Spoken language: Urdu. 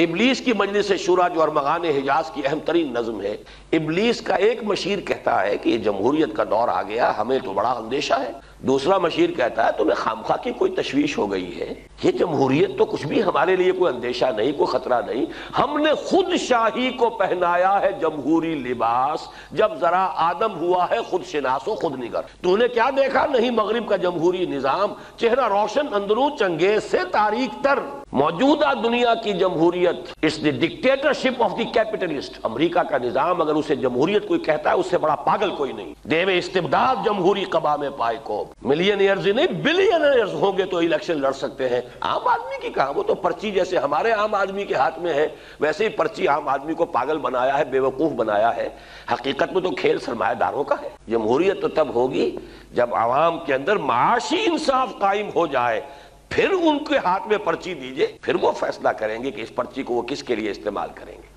ابلیس کی مجلس شورا جو ارمغان حجاز کی اہم ترین نظم ہے، ابلیس کا ایک مشیر کہتا ہے کہ یہ جمہوریت کا دور آ گیا، ہمیں تو بڑا اندیشہ ہے۔ دوسرا مشیر کہتا ہے تمہیں خامخواہ کی کوئی تشویش ہو گئی ہے، یہ جمہوریت تو کچھ بھی ہمارے لیے کوئی اندیشہ نہیں، کوئی خطرہ نہیں، ہم نے خود شاہی کو پہنایا ہے جمہوری لباس، جب ذرا آدم ہوا ہے خود شناس و خود نگر۔ تو نے کیا دیکھا؟ نہیں مغرب کا جمہوری نظام، چہرہ روشن اندروں چنگیز سے تاریک تر۔ موجودہ دنیا کی جمہوریت اس دی ڈکٹیٹرشپ آف دی کیپٹلسٹ، امریکہ کا نظام اگر اسے جمہوریت کوئی کہتا ہے اس سے بڑا پاگل کوئی نہیں۔ دیو استبداد جمہوری قبا میں پائے کو، ملینئرز نہیں بلینئرز ہوں گے تو الیکشن لڑ سکتے ہیں۔ عام آدمی کی کہاں، وہ تو پرچی جیسے ہمارے عام آدمی کے ہاتھ میں ہے ویسے ہی پرچی عام آدمی کو پاگل بنایا ہے، بے وقوف بنایا ہے۔ حقیقت میں تو کھیل سرمایہ داروں کا ہے۔ جمہوریت تو تب ہوگی جب عوام کے اندر معاشی انصاف قائم ہو جائے، پھر ان کے ہاتھ میں پرچی دیجئے، پھر وہ فیصلہ کریں گے کہ اس پرچی کو وہ کس کے لیے استعمال کریں گے۔